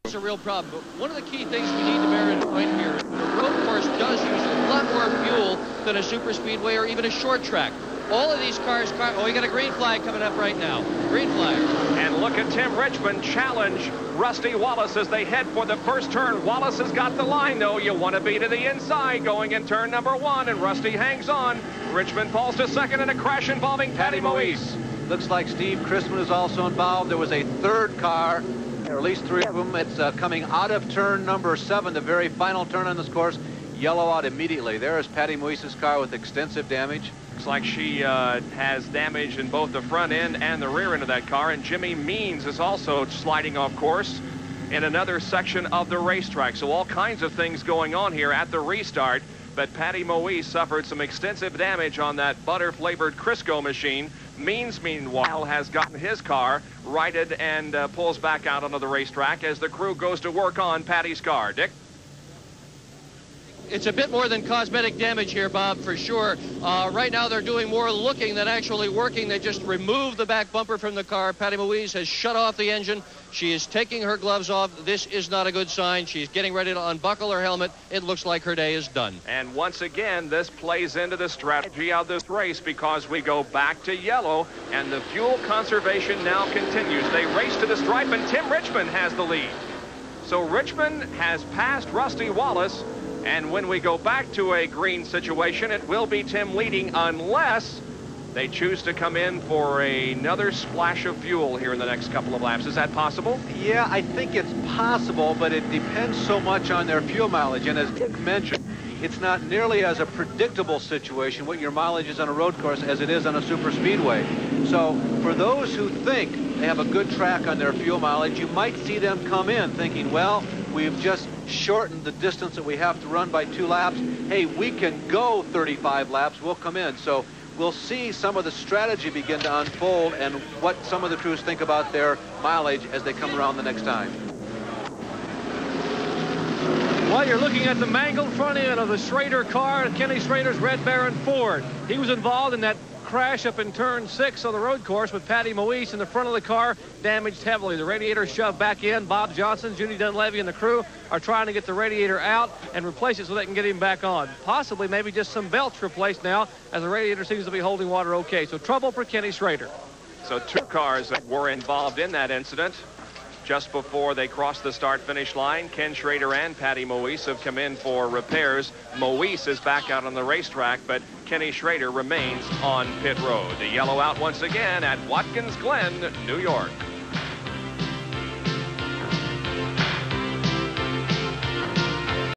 It's a real problem, but one of the key things we need to bear in mind here, the road course does use a lot more fuel than a super speedway or even a short track. All of these cars, oh, we got a green flag coming up right now. Green flag. And look at Tim Richmond challenge Rusty Wallace as they head for the first turn. Wallace has got the line, though. You want to be to the inside going in turn number 1, and Rusty hangs on. Richmond falls to second in a crash involving Patty Moise. Looks like Steve Christman is also involved. There was a third car, or at least 3 of them. It's coming out of turn number 7, the very final turn on this course. Yellow out immediately. There is Patty Moise's car with extensive damage. Looks like she has damage in both the front end and the rear end of that car. And Jimmy Means is also sliding off course in another section of the racetrack. So all kinds of things going on here at the restart. But Patty Moise suffered some extensive damage on that butter-flavored Crisco machine. Means, meanwhile, has gotten his car righted and pulls back out onto the racetrack as the crew goes to work on Patty's car. Dick? It's a bit more than cosmetic damage here, Bob, for sure. Right now they're doing more looking than actually working. They just removed the back bumper from the car. Patty Moise has shut off the engine. She is taking her gloves off. This is not a good sign. She's getting ready to unbuckle her helmet. It looks like her day is done. And once again, this plays into the strategy of this race because we go back to yellow and the fuel conservation now continues. They race to the stripe and Tim Richmond has the lead. So Richmond has passed Rusty Wallace. And when we go back to a green situation, it will be Tim leading unless they choose to come in for another splash of fuel here in the next couple of laps. Is that possible? Yeah, I think it's possible, but it depends so much on their fuel mileage. And as Dick mentioned, it's not nearly as a predictable situation what your mileage is on a road course as it is on a super speedway. So for those who think they have a good track on their fuel mileage, you might see them come in thinking, well, we've just shortened the distance that we have to run by 2 laps. Hey, we can go 35 laps. We'll come in. So we'll see some of the strategy begin to unfold and what some of the crews think about their mileage as they come around the next time. Well, you're looking at the mangled front end of the Schrader car, Kenny Schrader's Red Baron Ford. He was involved in that crash up in turn 6 on the road course with Patty Moise in the front of the car, damaged heavily. The radiator shoved back in. Bob Johnson, Judy Dunleavy, and the crew are trying to get the radiator out and replace it so they can get him back on. Possibly maybe just some belts replaced now as the radiator seems to be holding water okay. So trouble for Kenny Schrader. So 2 cars that were involved in that incident. Just before they crossed the start-finish line, Ken Schrader and Patty Moise have come in for repairs. Moise is back out on the racetrack, but Kenny Schrader remains on pit road. The yellow out once again at Watkins Glen, New York.